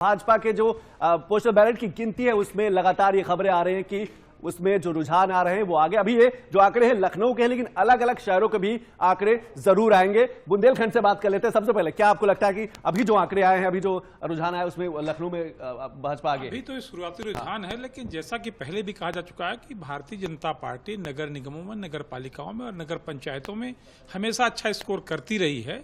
भाजपा के जो postal ballot की गिनती है उसमें लगातार ये खबरें आ रही हैं कि उसमें जो रुझान आ रहे हैं वो आगे। अभी ये जो आंकड़े हैं लखनऊ के हैं, लेकिन अलग अलग शहरों के भी आंकड़े जरूर आएंगे। बुंदेलखंड से बात कर लेते हैं। सबसे पहले क्या आपको लगता है कि अभी जो आंकड़े आए हैं, अभी जो रुझान आया उसमें लखनऊ में भाजपा आगे? अभी तो ये शुरुआती रुझान है, लेकिन जैसा कि पहले भी कहा जा चुका है कि भारतीय जनता पार्टी नगर निगमों में, नगर पालिकाओं में और नगर पंचायतों में हमेशा अच्छा स्कोर करती रही है।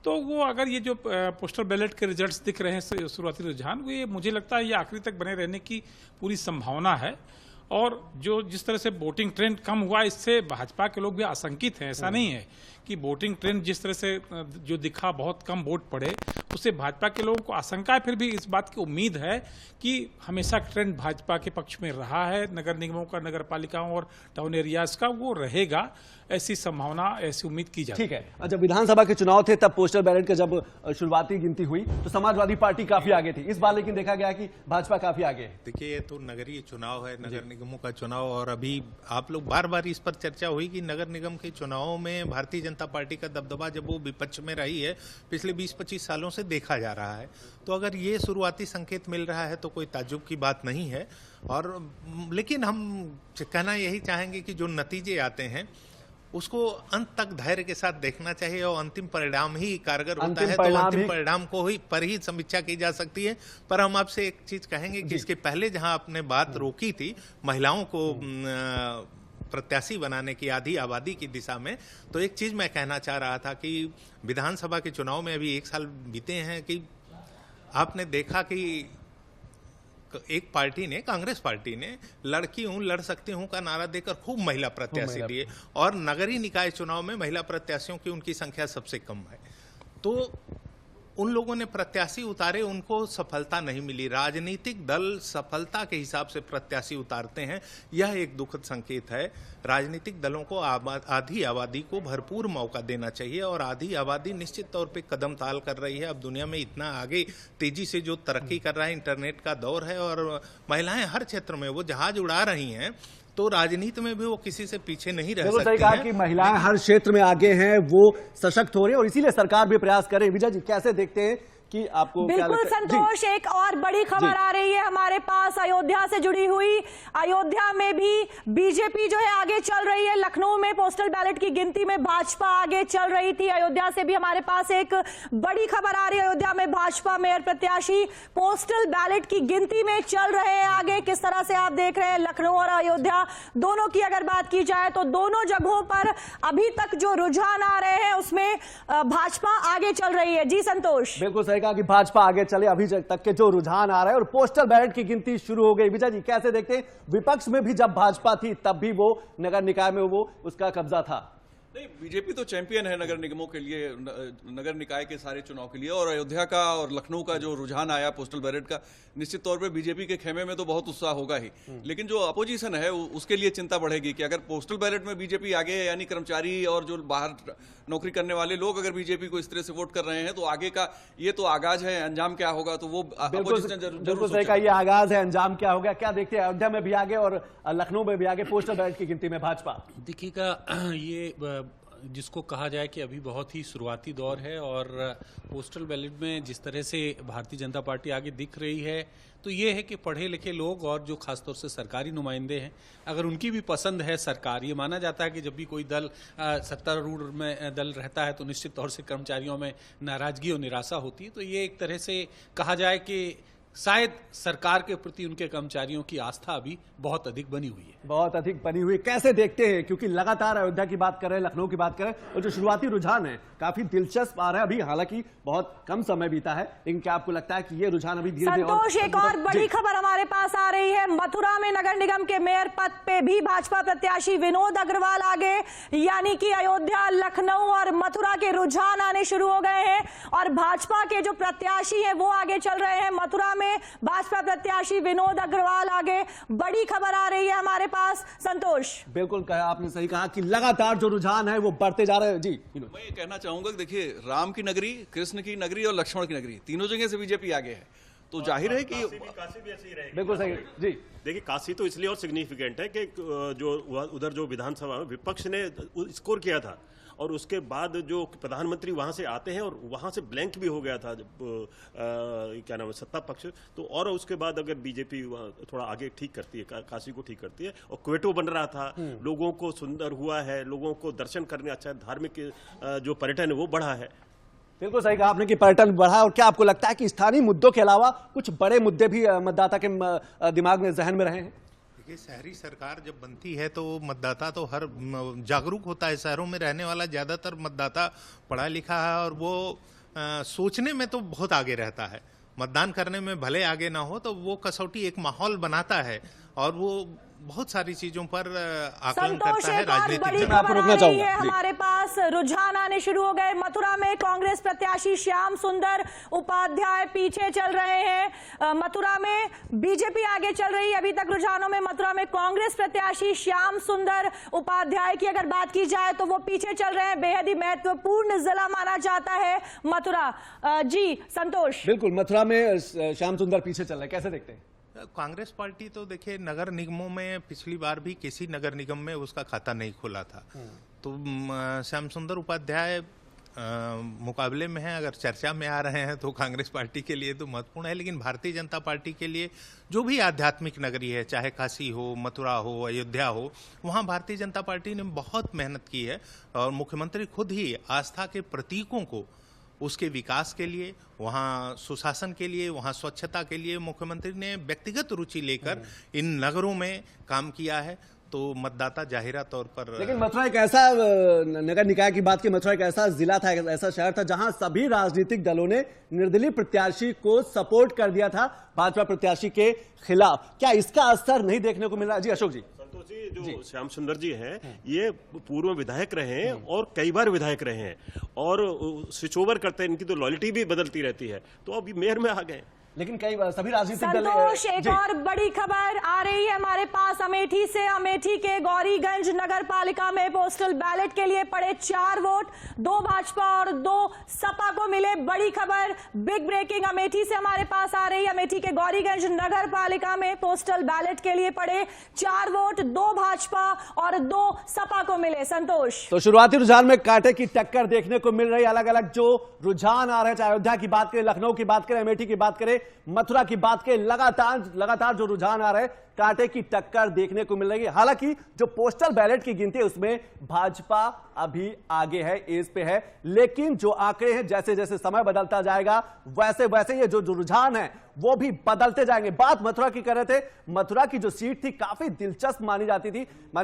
तो वो अगर ये जो पोस्टल बैलेट के रिजल्ट्स दिख रहे हैं शुरुआती रुझान, वो ये मुझे लगता है ये आखिरी तक बने रहने की पूरी संभावना है। और जो जिस तरह से वोटिंग ट्रेंड कम हुआ, इससे भाजपा के लोग भी आशंकित हैं। ऐसा नहीं है कि वोटिंग ट्रेंड जिस तरह से जो दिखा, बहुत कम वोट पड़े, उससे भाजपा के लोगों को आशंका है। फिर भी इस बात की उम्मीद है कि हमेशा ट्रेंड भाजपा के पक्ष में रहा है। नगर निगमों का, नगर पालिकाओं और टाउन एरियाज का वो रहेगा, ऐसी संभावना, ऐसी उम्मीद की जाती है। ठीक है। जब विधानसभा के चुनाव थे तब पोस्टल बैलेट का जब शुरुआती गिनती हुई तो समाजवादी पार्टी काफी आगे थी। इस बार लेकिन देखा गया कि भाजपा काफी आगे है। देखिए, ये तो नगरीय चुनाव है, नगर निगमों का चुनाव, और अभी आप लोग बार बार इस पर चर्चा हुई कि नगर निगम के चुनावों में भारतीय जनता पार्टी का दबदबा जब वो विपक्ष में रही है पिछले 20-25 सालों से देखा जा रहा है। तो अगर ये शुरुआती संकेत मिल रहा है तो कोई ताज्जुब की बात नहीं है। और लेकिन हम कहना यही चाहेंगे कि जो नतीजे आते हैं उसको अंत तक धैर्य के साथ देखना चाहिए, और अंतिम परिणाम ही कारगर होता है। तो अंतिम परिणाम को ही पर ही समीक्षा की जा सकती है। पर हम आपसे एक चीज कहेंगे कि इसके पहले जहां आपने बात रोकी थी महिलाओं को प्रत्याशी बनाने की आधी आबादी की दिशा में, तो एक चीज मैं कहना चाह रहा था कि विधानसभा के चुनाव में अभी 1 साल बीते हैं कि आपने देखा कि एक पार्टी ने, कांग्रेस पार्टी ने लड़की हूं, लड़ सकती हूं का नारा देकर खूब महिला प्रत्याशी दिए, और नगरीय निकाय चुनाव में महिला प्रत्याशियों की उनकी संख्या सबसे कम है। तो उन लोगों ने प्रत्याशी उतारे, उनको सफलता नहीं मिली। राजनीतिक दल सफलता के हिसाब से प्रत्याशी उतारते हैं, यह एक दुखद संकेत है। राजनीतिक दलों को आधी आबादी को भरपूर मौका देना चाहिए, और आधी आबादी निश्चित तौर पे कदम ताल कर रही है। अब दुनिया में इतना आगे तेजी से जो तरक्की कर रहा है, इंटरनेट का दौर है, और महिलाएं हर क्षेत्र में वो जहाज उड़ा रही हैं, तो राजनीति में भी वो किसी से पीछे नहीं रह सकती कहा कि महिलाएं हर क्षेत्र में आगे हैं, वो सशक्त हो रही है, और इसीलिए सरकार भी प्रयास करे। विजय जी, कैसे देखते हैं कि आपको बिल्कुल संतोष, एक और बड़ी खबर आ रही है हमारे पास अयोध्या से जुड़ी हुई। अयोध्या में भी बीजेपी जो है आगे चल रही है। लखनऊ में पोस्टल बैलेट की गिनती में भाजपा आगे चल रही थी। अयोध्या से भी हमारे पास एक बड़ी खबर आ रही है। अयोध्या में भाजपा मेयर प्रत्याशी पोस्टल बैलेट की गिनती में चल रहे हैं आगे। किस तरह से आप देख रहे हैं लखनऊ और अयोध्या दोनों की अगर बात की जाए तो दोनों जगहों पर अभी तक जो रुझान आ रहे हैं उसमें भाजपा आगे चल रही है। जी संतोष, बिल्कुल सही कहा कि भाजपा आगे चले। अभी तक के जो रुझान आ रहा है और पोस्टल बैलेट की गिनती शुरू हो गई। विजय जी, कैसे देखते हैं? विपक्ष में भी जब भाजपा थी तब भी वो नगर निकाय में वो उसका कब्जा था। नहीं, बीजेपी तो चैंपियन है नगर निगमों के लिए, नगर निकाय के सारे चुनाव के लिए। और अयोध्या का और लखनऊ का जो रुझान आया पोस्टल बैलेट का, निश्चित तौर पे बीजेपी के खेमे में तो बहुत उत्साह होगा ही। लेकिन जो अपोजिशन है उसके लिए चिंता बढ़ेगी कि अगर पोस्टल बैलेट में बीजेपी आगे है, यानी कर्मचारी और जो बाहर नौकरी करने वाले लोग अगर बीजेपी को इस तरह से वोट कर रहे हैं, तो आगे का ये तो आगाज है, अंजाम क्या होगा तो वो अपोजिशन जरूर सही कहा, ये आगाज है, अंजाम क्या होगा। क्या देखते हैं अयोध्या में भी आगे और लखनऊ में भी आगे पोस्टल बैलेट की गिनती में भाजपा? देखिएगा, ये जिसको कहा जाए कि अभी बहुत ही शुरुआती दौर है, और पोस्टल बैलेट में जिस तरह से भारतीय जनता पार्टी आगे दिख रही है, तो ये है कि पढ़े लिखे लोग और जो खासतौर से सरकारी नुमाइंदे हैं, अगर उनकी भी पसंद है सरकार, ये माना जाता है कि जब भी कोई दल सत्तारूढ़ में दल रहता है तो निश्चित तौर से कर्मचारियों में नाराजगी और निराशा होती है। तो ये एक तरह से कहा जाए कि शायद सरकार के प्रति उनके कर्मचारियों की आस्था अभी बहुत अधिक बनी हुई है, बहुत अधिक बनी हुई। कैसे देखते हैं, क्योंकि लगातार अयोध्या की बात कर रहे हैं, लखनऊ की बात कर रहे हैं, और जो शुरुआती रुझान है काफी दिलचस्प आ रहा है। अभी हालांकि बहुत कम समय बीता है, लेकिन क्या आपको लगता है कि ये रुझान अभी धीरे धीरे? संतोष, एक और बड़ी खबर हमारे पास आ रही है। मथुरा में नगर निगम के मेयर पद पे भी भाजपा प्रत्याशी विनोद अग्रवाल आगे, यानी कि अयोध्या, लखनऊ और मथुरा के रुझान आने शुरू हो गए हैं, और भाजपा के जो प्रत्याशी हैं वो आगे चल रहे हैं। मथुरा में भाजपा प्रत्याशी विनोद अग्रवाल आगे, बड़ी खबर आ रही है हमारे पास। संतोष, बिल्कुल कहा आपने, सही कहा कि लगातार जो रुझान है वो बढ़ते जा रहे हैं। जी, मैं ये कहना चाहूंगा कि देखिए, राम की नगरी, कृष्ण की नगरी और लक्ष्मण की नगरी, तीनों जगह से बीजेपी आगे है, तो जाहिर है कि काशी भी ऐसी रहेगी। बिल्कुल सही जी। देखिए, काशी तो इसलिए और सिग्निफिकेंट है कि जो उधर जो विधानसभा में विपक्ष ने स्कोर किया था, और उसके बाद जो प्रधानमंत्री वहां से आते हैं और वहां से ब्लैंक भी हो गया था जब क्या नाम है सत्ता पक्ष, तो और उसके बाद अगर बीजेपी थोड़ा आगे ठीक करती है, काशी को ठीक करती है, और क्वेटो बन रहा था, लोगों को सुंदर हुआ है, लोगों को दर्शन करने अच्छा है, धार्मिक जो पर्यटन है वो बढ़ा है। बिल्कुल सही कहा आपने कि पर्यटन बढ़ा। और क्या आपको लगता है कि स्थानीय मुद्दों के अलावा कुछ बड़े मुद्दे भी मतदाता के दिमाग में, जहन में रहे हैं? देखिए, शहरी सरकार जब बनती है तो मतदाता तो हर जागरूक होता है। शहरों में रहने वाला ज्यादातर मतदाता पढ़ा लिखा है और वो सोचने में तो बहुत आगे रहता है। मतदान करने में भले आगे ना हो तो वो कसौटी एक माहौल बनाता है और वो बहुत सारी चीजों पर आकलन करता है। राजनीतिक हमारे पास रुझान आने शुरू हो गए। मथुरा में कांग्रेस प्रत्याशी श्याम सुंदर उपाध्याय पीछे चल रहे हैं, मथुरा में बीजेपी आगे चल रही है। अभी तक रुझानों में मथुरा में कांग्रेस प्रत्याशी श्याम सुंदर उपाध्याय की अगर बात की जाए तो वो पीछे चल रहे हैं। बेहद ही महत्वपूर्ण जिला माना जाता है मथुरा। जी संतोष। बिल्कुल, मथुरा में श्याम सुंदर पीछे चल रहे हैं, कैसे देखते हैं? कांग्रेस पार्टी तो देखिए नगर निगमों में पिछली बार भी किसी नगर निगम में उसका खाता नहीं खुला था, तो श्याम सुंदर उपाध्याय मुकाबले में है। अगर चर्चा में आ रहे हैं तो कांग्रेस पार्टी के लिए तो महत्वपूर्ण है, लेकिन भारतीय जनता पार्टी के लिए जो भी आध्यात्मिक नगरी है, चाहे काशी हो, मथुरा हो, अयोध्या हो, वहाँ भारतीय जनता पार्टी ने बहुत मेहनत की है और मुख्यमंत्री खुद ही आस्था के प्रतीकों को उसके विकास के लिए, वहाँ सुशासन के लिए, वहाँ स्वच्छता के लिए मुख्यमंत्री ने व्यक्तिगत रुचि लेकर इन नगरों में काम किया है। तो मतदाता जाहिरा तौर पर, लेकिन मथुरा एक ऐसा नगर निकाय की बात की, मथुरा एक ऐसा जिला था, एक ऐसा शहर था जहां सभी राजनीतिक दलों ने निर्दलीय प्रत्याशी को सपोर्ट कर दिया था भाजपा प्रत्याशी के खिलाफ। क्या इसका असर नहीं देखने को मिल रहा? जी अशोक जी। जी, जो श्याम सुंदर जी हैं ये पूर्व विधायक रहे हैं और कई बार विधायक रहे हैं और स्विच ओवर करते हैं, इनकी तो लॉयल्टी भी बदलती रहती है, तो अभी मेयर में आ गए। लेकिन कई सभी राजनीतिक दल। संतोष, एक और बड़ी खबर आ रही है हमारे पास अमेठी से। अमेठी के गौरीगंज नगर पालिका में पोस्टल बैलेट के लिए पड़े 4 वोट, 2 भाजपा और 2 सपा को मिले। बड़ी खबर, बिग ब्रेकिंग अमेठी से हमारे पास आ रही है। अमेठी के गौरीगंज नगर पालिका में पोस्टल बैलेट के लिए पड़े 4 वोट, 2 भाजपा और 2 सपा को मिले। संतोष, तो शुरुआती रुझान में कांटे की टक्कर देखने को मिल रही। अलग अलग जो रुझान आ रहे हैं, चाहे अयोध्या की बात करें, लखनऊ की बात करें, अमेठी की बात करें, मथुरा की बात के, लगातार जो रुझान आ रहे हैं, कांटे की टक्कर देखने को मिल रही है। हालांकि जो पोस्टल बैलेट की गिनती है उसमें भाजपा अभी आगे है, एज पे है, लेकिन जो आंकड़े हैं, जैसे जैसे समय बदलता जाएगा वैसे वैसे ये जो रुझान है वो भी बदलते जाएंगे। बात मथुरा की कर रहे थे। मथुरा की जो सीट थी काफी दिलचस्प मानी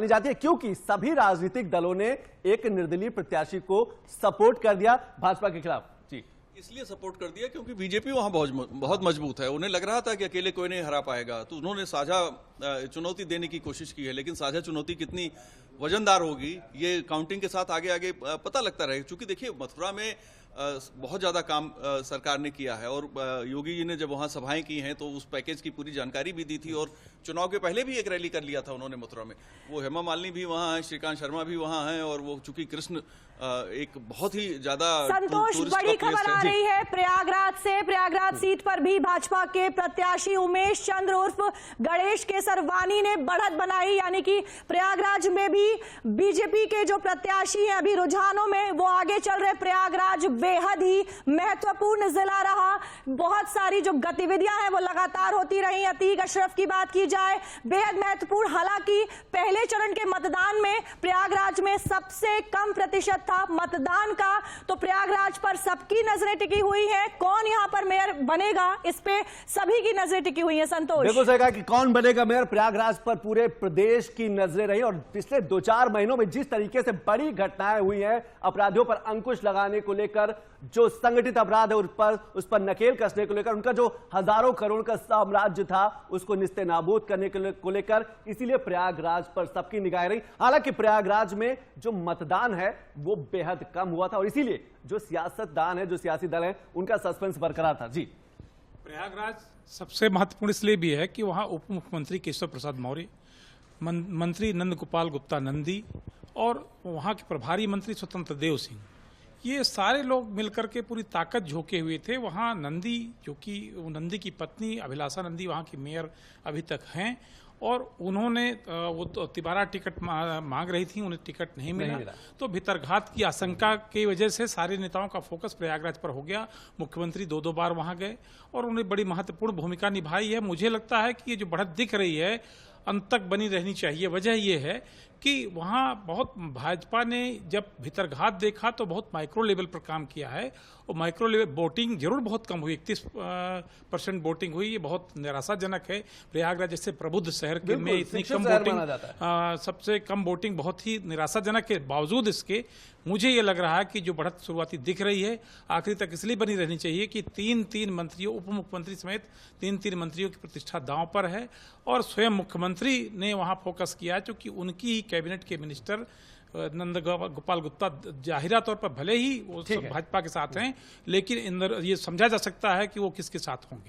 जाती है, क्योंकि सभी राजनीतिक दलों ने एक निर्दलीय प्रत्याशी को सपोर्ट कर दिया भाजपा के खिलाफ। जी, इसलिए सपोर्ट कर दिया क्योंकि बीजेपी वहां बहुत मजबूत है। उन्हें लग रहा था कि अकेले कोई नहीं हरा पाएगा, तो उन्होंने साझा चुनौती देने की कोशिश की है। लेकिन साझा चुनौती कितनी वजनदार होगी ये काउंटिंग के साथ आगे आगे पता लगता रहेगा। क्योंकि देखिए मथुरा में बहुत ज़्यादा काम सरकार ने किया है और योगी जी ने जब वहाँ सभाएं की हैं तो उस पैकेज की पूरी जानकारी भी दी थी और चुनाव के पहले भी एक रैली कर लिया था उन्होंने मथुरा में। वो हेमा मालिनी भी वहाँ हैं, श्रीकांत शर्मा भी वहाँ हैं और वो चूंकि कृष्ण एक बहुत ही ज्यादा संतोष, बड़ी खबर आ रही है प्रयागराज से। प्रयागराज सीट पर भी भाजपा के प्रत्याशी उमेश चंद्र उर्फ गणेश केसरवानी ने बढ़त बनाई, यानी कि प्रयागराज में भी बीजेपी के जो प्रत्याशी हैं अभी रुझानों में वो आगे चल रहे। प्रयागराज बेहद ही महत्वपूर्ण जिला रहा, बहुत सारी जो गतिविधियां हैं वो लगातार होती रही। अतीक अशरफ की बात की जाए, बेहद महत्वपूर्ण। हालांकि पहले चरण के मतदान में प्रयागराज में सबसे कम प्रतिशत था मतदान का, तो प्रयागराज पर सबकी नजरें टिकी हुई हैं। कौन यहां पर मेयर बनेगा इस पे सभी की नजरें टिकी हुई हैं। संतोष, बिल्कुल सही कहा कि कौन बनेगा मेयर। प्रयागराज पर पूरे प्रदेश की नजरें रही और पिछले 2-4 महीनों में जिस तरीके से बड़ी घटनाएं हुई हैं, अपराधियों पर अंकुश लगाने को लेकर, जो संगठित अपराध है उस पर नकेल कसने को लेकर, उनका जो हजारों करोड़ का साम्राज्य था उसको निस्ते नाबूद करने को लेकर, इसीलिए प्रयागराज पर सबकी निगाहें रही। हालांकि प्रयागराज में जो मतदान है वो बेहद कम हुआ था और इसीलिए जो सियासतदान है, जो सियासी दल है, उनका सस्पेंस बरकरार था। जी, प्रयागराज सबसे महत्वपूर्ण इसलिए भी है कि वहां उप मुख्यमंत्री केशव प्रसाद मौर्य, मंत्री नंद गोपाल गुप्ता नंदी और वहां के प्रभारी मंत्री स्वतंत्र देव सिंह, ये सारे लोग मिलकर के पूरी ताकत झोंके हुए थे। वहाँ नंदी, जो कि नंदी की पत्नी अभिलाषा नंदी वहाँ की मेयर अभी तक हैं, और उन्होंने वो तो तिबारा टिकट मांग रही थी, उन्हें टिकट नहीं मिला। तो भीतरघात की आशंका की वजह से सारे नेताओं का फोकस प्रयागराज पर हो गया। मुख्यमंत्री 2-2 बार वहां गए और उन्हें बड़ी महत्वपूर्ण भूमिका निभाई है। मुझे लगता है कि ये जो बढ़त दिख रही है अंत तक बनी रहनी चाहिए। वजह ये है कि वहाँ बहुत भाजपा ने जब भीतरघात देखा तो बहुत माइक्रो लेवल पर काम किया है, और माइक्रो लेवल वोटिंग जरूर बहुत कम हुई, 31% वोटिंग हुई। ये बहुत निराशाजनक है। प्रयागराज जैसे प्रबुद्ध शहर के में इतनी कम वोटिंग, सबसे कम वोटिंग बहुत ही निराशाजनक के बावजूद इसके मुझे ये लग रहा है कि जो बढ़त शुरुआती दिख रही है आखिरी तक इसलिए बनी रहनी चाहिए कि 3-3 मंत्रियों, उप मुख्यमंत्री समेत 3-3 मंत्रियों की प्रतिष्ठा दांव पर है, और स्वयं मुख्यमंत्री ने वहां फोकस किया है, क्योंकि उनकी ही कैबिनेट के मिनिस्टर नंद गोपाल गुप्ता जाहिरा तौर पर भले ही वो भाजपा के साथ हैं, लेकिन ये समझा जा सकता है कि वो किसके साथ होंगे।